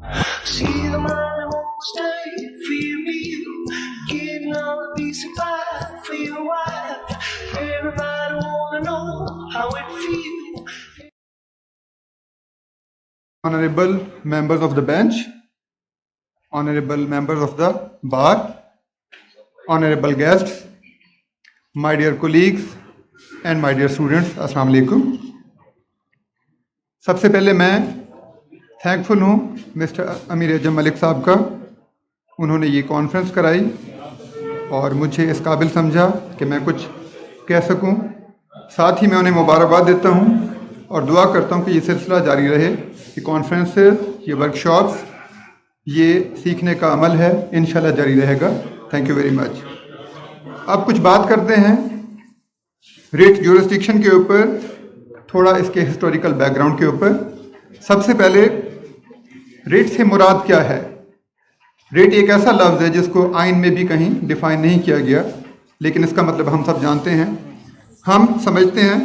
See the man won't stay for your meal, getting on a piece of pie for your wife. Everybody wanna know how it feels. Honorable members of the bench, honorable members of the bar, honorable guests, my dear colleagues and my dear students, अस्सलाम वालेकुम। सबसे पहले मैं thankful हूँ mister अमीर एजम मलिक साहब का, उन्होंने ये कॉन्फ्रेंस कराई और मुझे इस काबिल समझा कि मैं कुछ कह सकूँ। साथ ही मैं उन्हें मुबारकबाद देता हूँ और दुआ करता हूँ कि ये सिलसिला जारी रहे, ये कॉन्फ्रेंसेस, ये वर्कशॉप्स, ये सीखने का अमल है, इंशाल्लाह जारी रहेगा। Thank you very much. अब कुछ बात करते हैं रिट ज्यूरिसडिक्शन के ऊपर, थोड़ा इसके हिस्टोरिकल बैकग्राउंड के ऊपर। सबसे पहले रिट से मुराद क्या है? रिट एक ऐसा लफ्ज़ है जिसको आइन में भी कहीं डिफाइन नहीं किया गया, लेकिन इसका मतलब हम सब जानते हैं। हम समझते हैं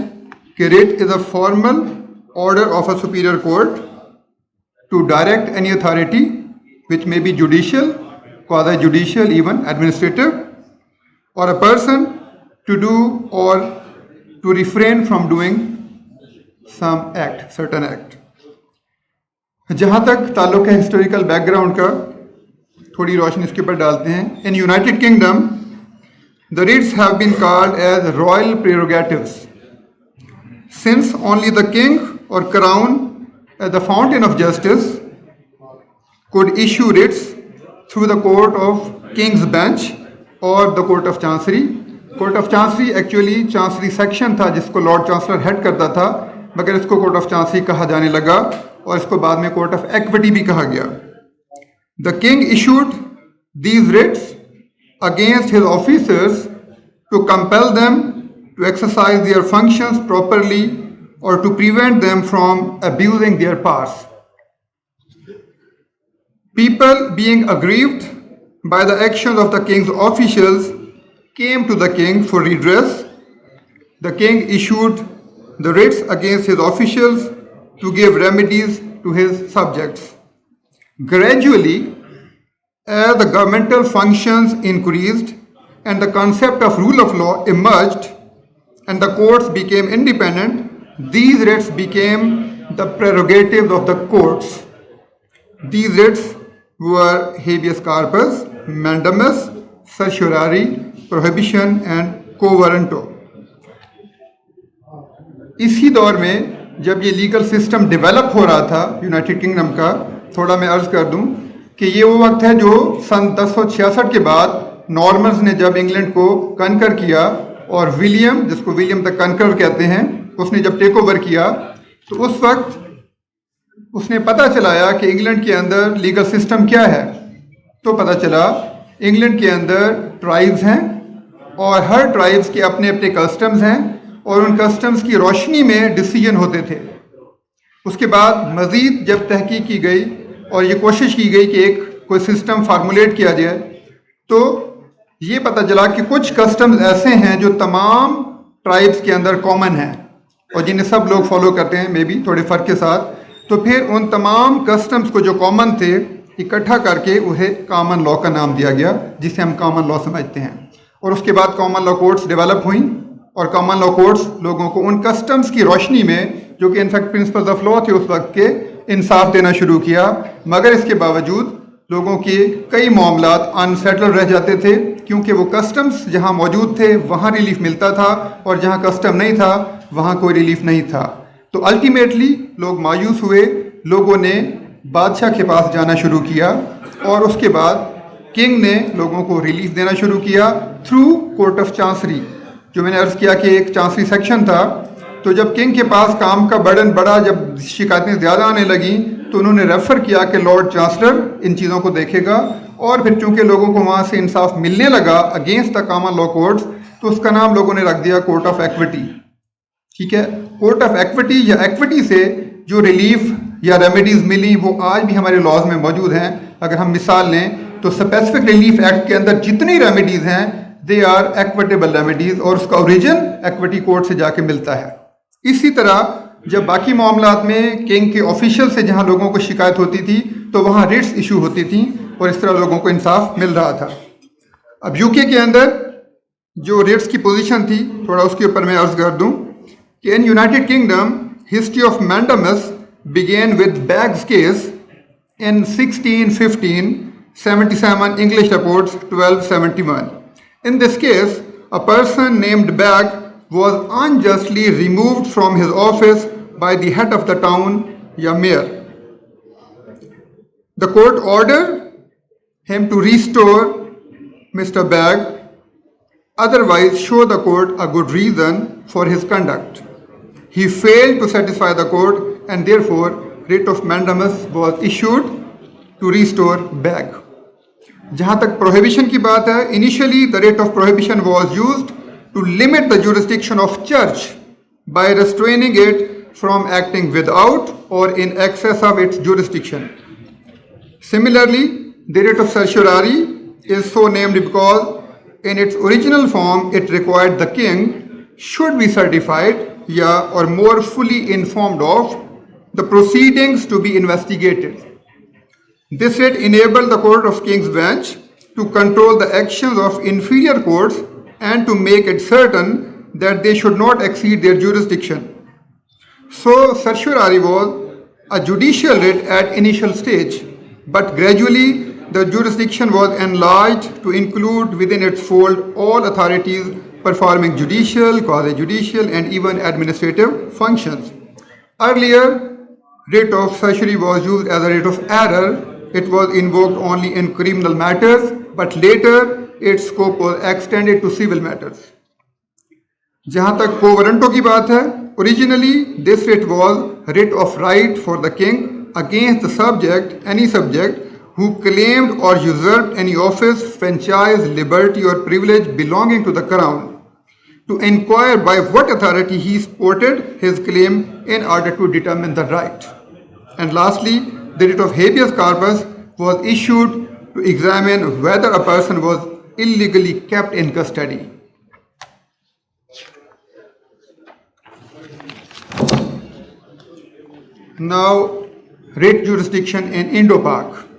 कि writ is a formal order of a superior court to direct any authority which may be judicial, quasi-judicial, even administrative, or a person to do or to refrain from doing some act, certain act. जहाँ तक ताल्लुक है historical background का, थोड़ी रोशनी इसके ऊपर डालते हैं। In United kingdom the writs have been called as royal prerogatives, since only the king or crown as the fountain of justice could issue writs through the court of King's Bench or the court of Chancery. Court of chancery actually chancery section था जिसको Lord chancellor head करता था, मगर इसको court of chancery कहा जाने लगा और इसको बाद में कोर्ट ऑफ इक्विटी भी कहा गया। The king issued these writs against his officers to compel them to exercise their functions properly और to prevent them from abusing their powers. People being aggrieved by the actions of the king's officials came to the king for redress. The king issued the writs against his officials to give remedies to his subjects. Gradually, as the governmental functions increased and the concept of rule of law emerged and the courts became independent, these writs became the prerogatives of the courts. These writs were Habeas Corpus, Mandamus, Certiorari, Prohibition and Warranto. इसी दौर में जब ये legal system develop हो रहा था United kingdom का, थोड़ा मैं अर्ज कर दूं कि ये वो वक्त है जो सन 1066 के बाद नॉर्मन्स ने जब इंग्लैंड को कनकर किया और विलियम, जिसको विलियम द कनकर कहते हैं, उसने जब टेक ओवर किया, तो उस वक्त उसने पता चलाया कि इंग्लैंड के अंदर लीगल सिस्टम क्या है। तो पता चला इंग्लैंड के अंदर ट्राइब्स हैं और हर ट्राइब्स के अपने अपने कस्टम्स हैं और उन कस्टम्स की रोशनी में डिसीजन होते थे। उसके बाद मज़ीद जब तहकीक की गई और ये कोशिश की गई कि एक कोई सिस्टम फार्मूलेट किया जाए, तो ये पता चला कि कुछ कस्टम्स ऐसे हैं जो तमाम ट्राइब्स के अंदर कॉमन हैं और जिन्हें सब लोग फॉलो करते हैं, मे बी थोड़े फ़र्क के साथ। तो फिर उन तमाम कस्टम्स को जो कॉमन थे इकट्ठा करके उन्हें कॉमन लॉ का नाम दिया गया, जिसे हम कॉमन लॉ समझते हैं। और उसके बाद कॉमन लॉ कोर्ट्स डेवलप हुई और कॉमन लॉ कोर्ट्स लोगों को उन कस्टम्स की रोशनी में, जो कि इनफैक्ट प्रिंसिपल्स ऑफ लॉ थे उस वक्त के, इंसाफ देना शुरू किया। मगर इसके बावजूद लोगों के कई मामलात अनसेटल्ड रह जाते थे, क्योंकि वो कस्टम्स जहाँ मौजूद थे वहाँ रिलीफ मिलता था और जहाँ कस्टम नहीं था वहाँ कोई रिलीफ नहीं था। तो अल्टीमेटली लोग मायूस हुए, लोगों ने बादशाह के पास जाना शुरू किया और उसके बाद किंग ने लोगों को रिलीफ देना शुरू किया थ्रू कोर्ट ऑफ चांसरी। जो मैंने अर्ज़ किया कि एक चांसरी सेक्शन था, तो जब किंग के पास काम का बर्डन बढ़ा, जब शिकायतें ज़्यादा आने लगीं, तो उन्होंने रेफ़र किया कि लॉर्ड चांसलर इन चीज़ों को देखेगा। और फिर चूँकि लोगों को वहाँ से इंसाफ मिलने लगा against the common law courts, तो उसका नाम लोगों ने रख दिया कोर्ट ऑफ इक्विटी। ठीक है, कोर्ट ऑफ इक्विटी या इक्विटी से जो रिलीफ या रेमेडीज़ मिली वो आज भी हमारे लॉज में मौजूद हैं। अगर हम मिसाल लें तो स्पेसिफिक रिलीफ एक्ट के अंदर जितनी रेमेडीज़ हैं दे आर इक्विटेबल रेमेडीज़ और उसका ओरिजिन इक्विटी कोर्ट से जाके मिलता है। इसी तरह जब बाकी मामलात में किंग के ऑफिशियल से जहां लोगों को शिकायत होती थी तो वहाँ रिट्स इशू होती थी और इस तरह लोगों को इंसाफ मिल रहा था। अब यूके के अंदर जो रिट्स की पोजीशन थी, थोड़ा उसके ऊपर मैं अर्ज कर दूं कि in United kingdom history of mandamus began with Bagg's case in 1615, 77 English reports 1271. In this case, a person named Bagg was unjustly removed from his office by the head of the town, ya mayor. The court ordered him to restore Mr. Bagg, otherwise show the court a good reason for his conduct. He failed to satisfy the court and therefore writ of mandamus was issued to restore Bagg. जहाँ तक prohibition की बात है, initially the writ of prohibition was used to limit the jurisdiction of church by restraining it from acting without or in excess of its jurisdiction. Similarly, the writ of certiorari is so named because in its original form it required the king should be certified or more fully informed of the proceedings to be investigated. This writ enabled the Court of King's Bench to control the actions of inferior courts and to make it certain that they should not exceed their jurisdiction. So, certiorari was a judicial writ at initial stage, but gradually the jurisdiction was enlarged to include within its fold all authorities performing judicial, quasi-judicial, and even administrative functions. Earlier, writ of certiorari was used as a writ of error. It was invoked only in criminal matters, but later its scope was extended to civil matters. जहाँ तक को warranto की बात है, originally this writ was writ of right for the king against the subject, any subject who claimed or usurped any office, franchise, liberty or privilege belonging to the crown, to inquire by what authority he supported his claim in order to determine the right. And lastly, the writ of habeas corpus was issued to examine whether a person was illegally kept in custody. Now, writ jurisdiction in Indo-Pak.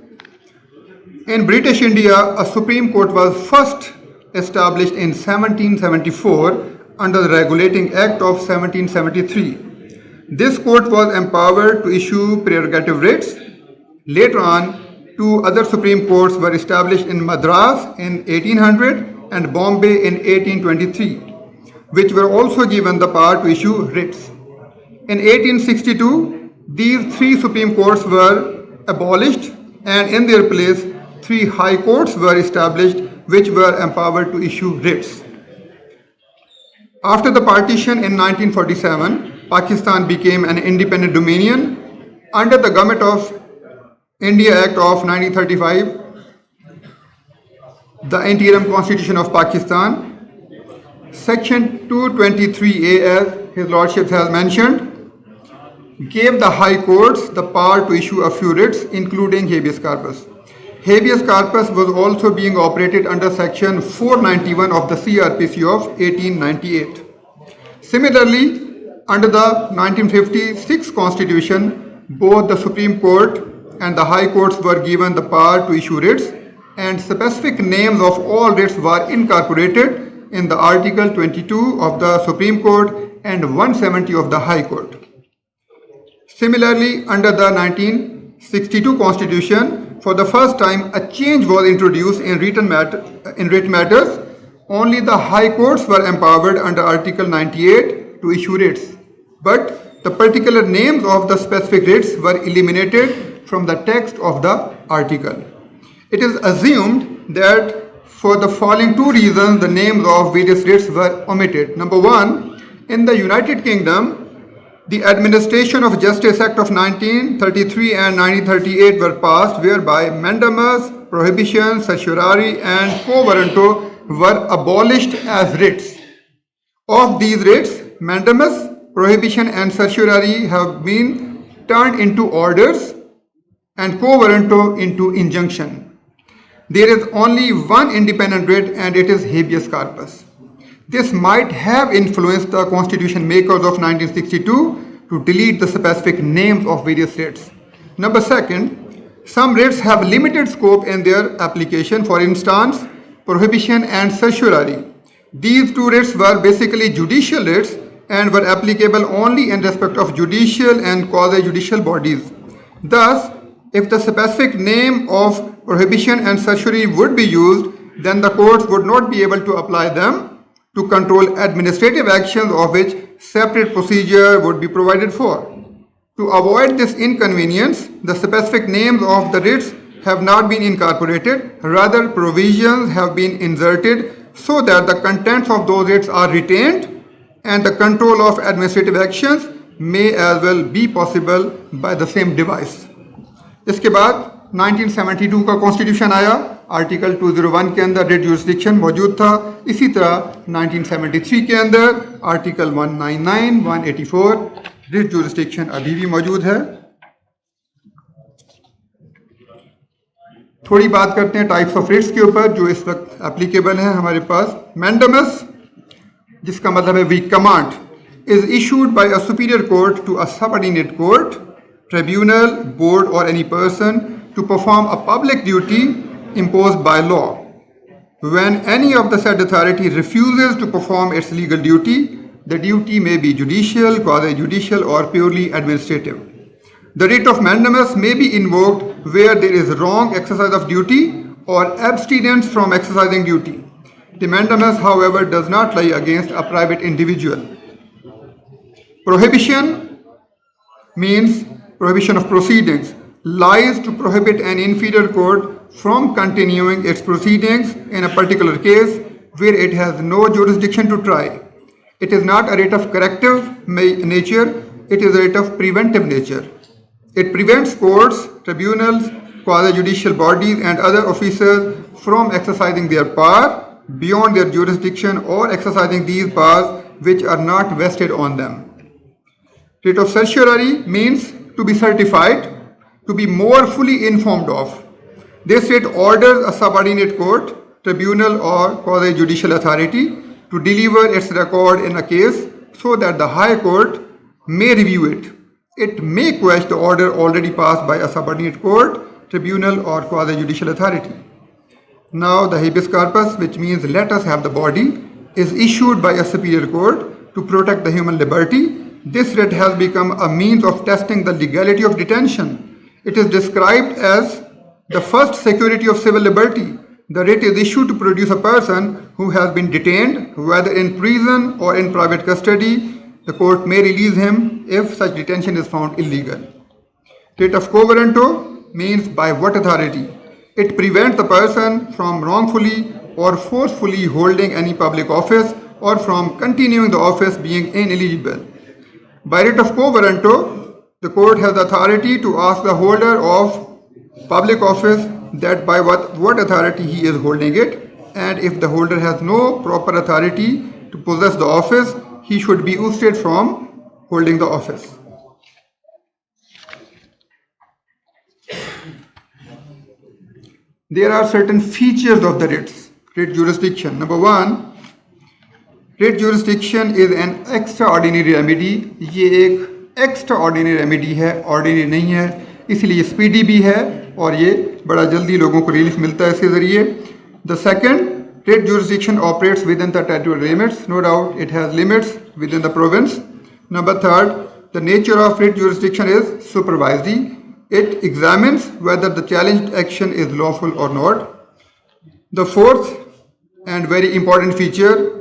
In British India, a Supreme Court was first established in 1774 under the Regulating Act of 1773. This court was empowered to issue prerogative writs. Later on, two other Supreme Courts were established in Madras in 1800 and Bombay in 1823, which were also given the power to issue writs. In 1862, these three Supreme Courts were abolished, and in their place, three high courts were established which were empowered to issue writs. After the partition in 1947, Pakistan became an independent dominion. Under the Government of India Act of 1935, the interim constitution of Pakistan, section 223A, as His Lordship has mentioned, gave the high courts the power to issue a few writs, including habeas corpus. Habeas corpus was also being operated under section 491 of the CRPC of 1898. Similarly, under the 1956 constitution, both the Supreme Court and the high courts were given the power to issue writs, and specific names of all writs were incorporated in the Article 22 of the Supreme Court and 170 of the High Court. Similarly, under the 1962 Constitution, for the first time, a change was introduced in writ matters. Only the high courts were empowered under Article 98 to issue writs, but the particular names of the specific writs were eliminated from the text of the article. It is assumed that for the following two reasons, the names of various writs were omitted. Number one, in the United Kingdom, the Administration of Justice Act of 1933 and 1938 were passed, whereby Mandamus, Prohibition, Certiorari and Warranto were abolished as writs. Of these writs, Mandamus, Prohibition and Certiorari have been turned into orders and Warranto into injunction. There is only one independent writ, and it is habeas corpus. This might have influenced the constitution makers of 1962 to delete the specific names of various writs. Number second, Some writs have limited scope in their application, for instance, prohibition and certiorari. These two writs were basically judicial writs and were applicable only in respect of judicial and quasi-judicial bodies. Thus, if the specific name of prohibition and certiorari would be used, then the courts would not be able to apply them to control administrative actions of which separate procedure would be provided for. To avoid this inconvenience, the specific names of the writs have not been incorporated, rather provisions have been inserted so that the contents of those writs are retained and the control of administrative actions may as well be possible by the same device. इसके बाद 1972 का constitution आया, article 201 के अंदर writ jurisdiction मौजूद था. इसी तरह 1973 के अंदर आर्टिकल 199, 184 रिट जुरिस्डिक्शन अभी भी मौजूद है. थोड़ी बात करते हैं टाइप्स ऑफ रिट्स के ऊपर जो इस वक्त एप्लीकेबल हैं हमारे पास. मैंडमस, जिसका मतलब है we command, is issued by a superior court to a subordinate court, tribunal, board or any person to perform a public duty imposed by law. When any of the said authority refuses to perform its legal duty, the duty may be judicial, quasi-judicial or purely administrative. The writ of mandamus may be invoked where there is wrong exercise of duty or abstinence from exercising duty. The mandamus, however, does not lie against a private individual. Prohibition means prohibition of proceedings, lies to prohibit an inferior court from continuing its proceedings in a particular case where it has no jurisdiction to try. It is not a writ of corrective nature, it is a writ of preventive nature. It prevents courts, tribunals, quasi-judicial bodies and other officers from exercising their power beyond their jurisdiction or exercising these powers which are not vested on them. Writ of certiorari means to be certified, to be more fully informed of. This writ orders a subordinate court, tribunal or quasi-judicial authority to deliver its record in a case so that the high court may review it. It may quash the order already passed by a subordinate court, tribunal or quasi-judicial authority. Now the habeas corpus, which means let us have the body, is issued by a superior court to protect the human liberty. This writ has become a means of testing the legality of detention. It is described as the first security of civil liberty. The writ is issued to produce a person who has been detained, whether in prison or in private custody. The court may release him if such detention is found illegal. Writ of quo warranto means by what authority? It prevents the person from wrongfully or forcefully holding any public office or from continuing the office being ineligible. By writ of quo warranto, the court has authority to ask the holder of public office that by what authority he is holding it, and if the holder has no proper authority to possess the office, he should be ousted from holding the office. There are certain features of the writ jurisdiction. Number one, writ jurisdiction is an extraordinary remedy. ये एक extraordinary remedy है, ordinary नहीं है, इसलिए speedy भी है और ये बड़ा जल्दी लोगों को रिलीफ मिलता है इसके ज़रिए. The second, writ jurisdiction operates within the territorial limits. No doubt it has limits within the province. Number third, the nature of writ jurisdiction is supervisory. It examines whether the challenged action is lawful or not. The fourth and very important feature,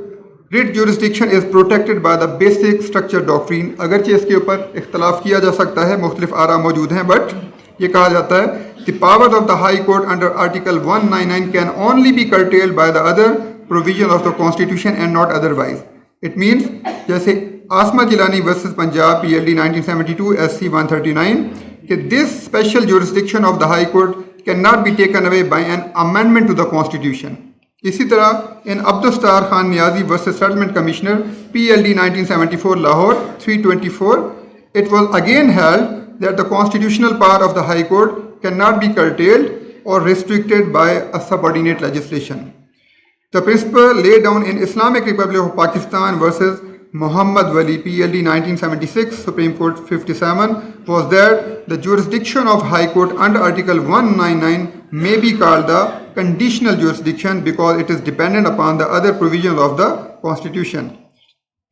writ jurisdiction is protected by the basic structure doctrine. अगरचे इसके ऊपर इख्तलाफ किया जा सकता है, मुख्तलिफ आरा मौजूद हैं, बट ये कहा जाता है the powers of the High Court under Article 199 can only be curtailed by the other provision of the Constitution and not otherwise. It means जैसे Asma Jilani versus Punjab PLD 1972 SC 139 कि this special jurisdiction of the High Court cannot be taken away by an amendment to the Constitution. इसी तरह in Abdustar Khan Niazi versus Settlement Commissioner PLD 1974 Lahore 324, it was again held that the constitutional power of the High Court cannot be curtailed or restricted by a subordinate legislation. The principle laid down in Islamic Republic of Pakistan versus Muhammad Wali, PLD 1976, Supreme Court 57, was that the jurisdiction of High Court under Article 199 may be called the conditional jurisdiction because it is dependent upon the other provisions of the Constitution.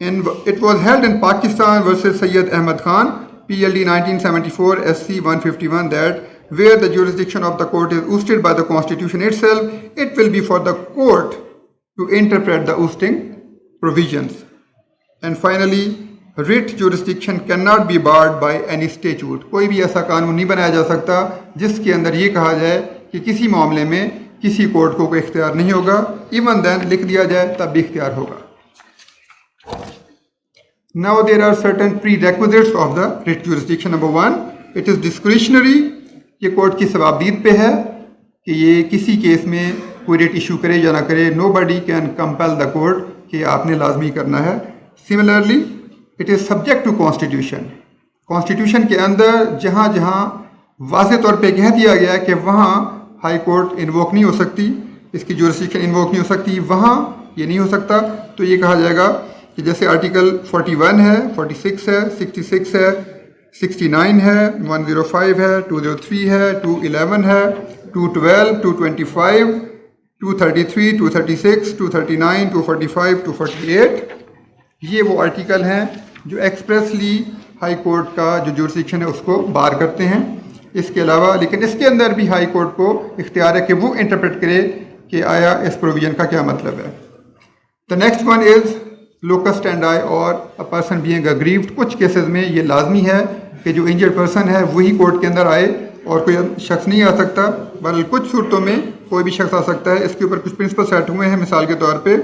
It was held in Pakistan versus Sayyid Ahmad Khan, PLD 1974, SC 151, that where the jurisdiction of the court is ousted by the Constitution itself, it will be for the court to interpret the ousting provisions. And finally, writ jurisdiction cannot be barred by any statute. कोई भी ऐसा कानून नहीं बनाया जा सकता जिसके अंदर ये कहा जाए कि किसी मामले में किसी कोर्ट को कोई इख्तियार नहीं होगा, इवन देन लिख दिया जाए तब भी इख्तियार होगा. Now there are certain prerequisites of the writ jurisdiction. Number one, it is discretionary. ये कोर्ट की सवाबदीद पे है कि ये किसी केस में कोई रेट इशू करे या ना करे. Nobody can compel the court कि आपने लाजमी करना है. Similarly, it is subject to constitution. Constitution के अंदर जहाँ जहाँ वाज़े तौर पे कह दिया गया है कि वहाँ हाई कोर्ट इन्वोक नहीं हो सकती, इसकी jurisdiction इन्वोक नहीं हो सकती, वहाँ ये नहीं हो सकता, तो ये कहा जाएगा कि जैसे आर्टिकल 41 है, 46 है, 66 है, 69 है, 105 है, 203 है, 211 है, 212, 225, 233, 236, 239, 245, 248, ये वो आर्टिकल हैं जो एक्सप्रेसली हाई कोर्ट का जो जुरिस्डिक्शन है उसको बार करते हैं. इसके अलावा लेकिन इसके अंदर भी हाई कोर्ट को इख्तियार है कि वो इंटरप्रेट करे कि आया इस प्रोविजन का क्या मतलब है. The next one is locus स्टैंडाई और अ पर्सन बीइंग अग्रीव्ड. कुछ केसेस में ये लाजमी है कि जो इंजर्ड पर्सन है वही कोर्ट के अंदर आए और कोई शख्स नहीं आ सकता, बल्कि कुछ सूरतों में कोई भी शख्स आ सकता है. इसके ऊपर कुछ प्रिंसिपल सेट हुए हैं. मिसाल के तौर पे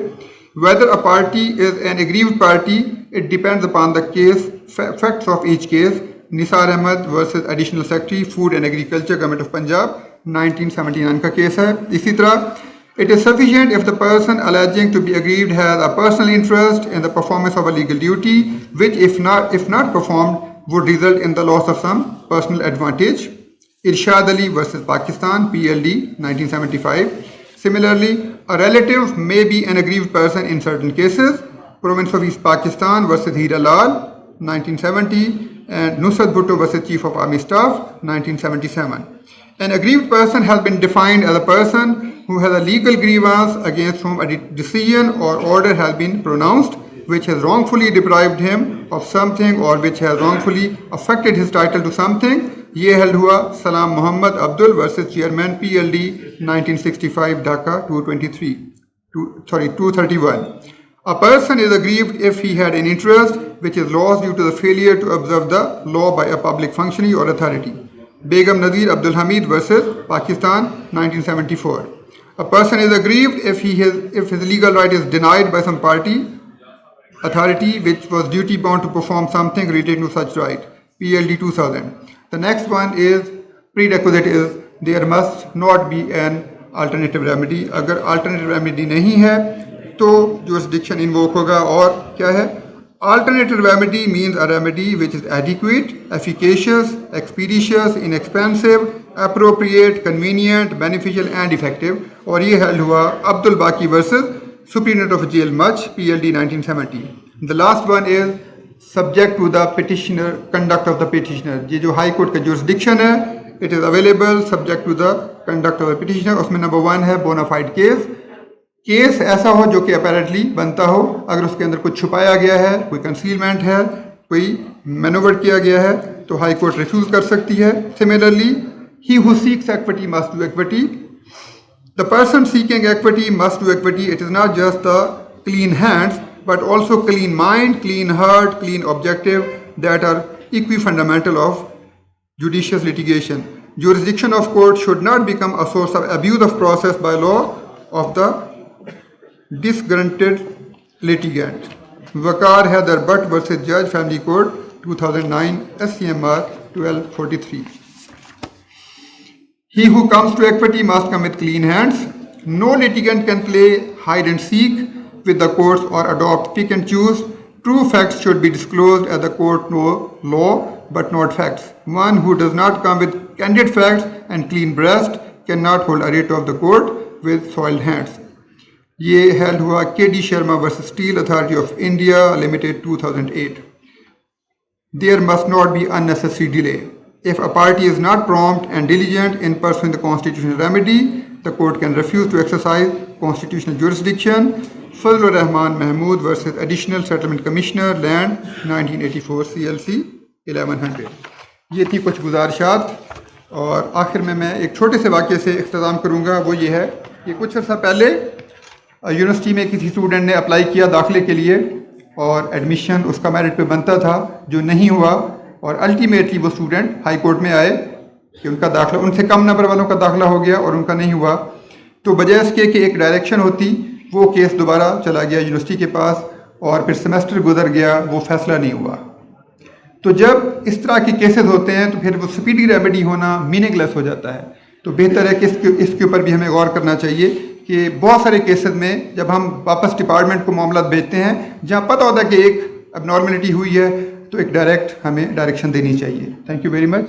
whether a party is an aggrieved party, it depends upon the case, facts of each case. Nisar Ahmed versus Additional Secretary, Food and Agriculture, Government of Punjab, 1979 का केस है. इसी तरह it is sufficient if the person alleging to be aggrieved has a personal interest in the performance of a legal duty, which if not performed would result in the loss of some personal advantage. Irshad Ali versus Pakistan, PLD 1975. Similarly, a relative may be an aggrieved person in certain cases. Province of East Pakistan versus Hira Lal, 1970, and Nusrat Bhutto versus Chief of Army Staff, 1977. An aggrieved person has been defined as a person who has a legal grievance against whom a decision or order has been pronounced, which has wrongfully deprived him of something or which has wrongfully affected his title to something. ये held हुआ Salam Mohammad Abdul versus chairman PLD 1965 Dhaka 231. A person is aggrieved if he had an interest which is lost due to the failure to observe the law by a public functionary or authority. Begum Nazir Abdul Hamid versus Pakistan 1974. A person is aggrieved if his legal right is denied by some authority which was duty bound to perform something related to such right. PLD 2000. The next one is prerequisite is there must not be an alternative remedy. अगर alternative remedy नहीं है तो jurisdiction invoke होगा. और क्या है? Alternative remedy means a remedy which is adequate, efficacious, expeditious, inexpensive, appropriate, convenient, beneficial and effective. और ये held हुआ अब्दुल बाकी versus Superintendent of Jail Much, PLD 1970. The last one is subject to the petitioner conduct of the petitioner. ये जो high court का jurisdiction है, it is available subject to the conduct of the petitioner. उसमें number 1 है bona fide case. Case ऐसा हो जो कि अपेरेंटली बनता हो. अगर उसके अंदर कुछ छुपाया गया है, कोई कंसीलमेंट है, कोई मैनोवर किया गया है, तो हाई कोर्ट रिफ्यूज कर सकती है. Similarly, he who seeks equity must do equity. The person seeking equity must do equity. It is not just the clean hands, but also clean mind, clean heart, clean objective that are equi-fundamental of judicious litigation. Jurisdiction of court should not become a source of abuse of process by law of the disgruntled litigant. Waqar Haider Butt versus Judge Family Court 2009 SCMR 1243. He who comes to equity must come with clean hands. No litigant can play hide and seek with the courts or adopt pick and choose. True facts should be disclosed as the court know law but not facts. One who does not come with candid facts and clean breast cannot hold a writ of the court with soiled hands. ये held हुआ KD Sharma versus steel authority of India limited 2008. There must not be unnecessary delay. If a party is not prompt and diligent in pursuing the constitutional remedy, the court can refuse to exercise constitutional jurisdiction. Fazlur Rahman Mahmood versus Additional Settlement Commissioner Land 1984 CLC 1100. ये थी कुछ गुजारिशात और आखिर में मैं एक छोटे से वाक़े से इख्तिताम करूँगा. वो ये है कि कुछ अर्सा पहले यूनिवर्सिटी में किसी स्टूडेंट ने अप्लाई किया दाखिले के लिए और एडमिशन उसका मेरिट पे बनता था, जो नहीं हुआ और अल्टीमेटली वो स्टूडेंट हाई कोर्ट में आए कि उनका दाखिला उनसे कम नंबर वालों का दाखिला हो गया और उनका नहीं हुआ. तो बजाय इसके कि एक डायरेक्शन होती, वो केस दोबारा चला गया यूनिवर्सिटी के पास और फिर सेमेस्टर गुजर गया, वो फैसला नहीं हुआ. तो जब इस तरह के केसेस होते हैं तो फिर वो स्पीडी रेमेडी होना मीनिंगलेस हो जाता है. तो बेहतर है कि इसके ऊपर भी हमें गौर करना चाहिए कि बहुत सारे केसेस में जब हम वापस डिपार्टमेंट को मामला भेजते हैं जहाँ पता होता है कि एक अबनॉर्मलिटी हुई है, तो एक डायरेक्ट हमें डायरेक्शन देनी चाहिए. Thank you very much.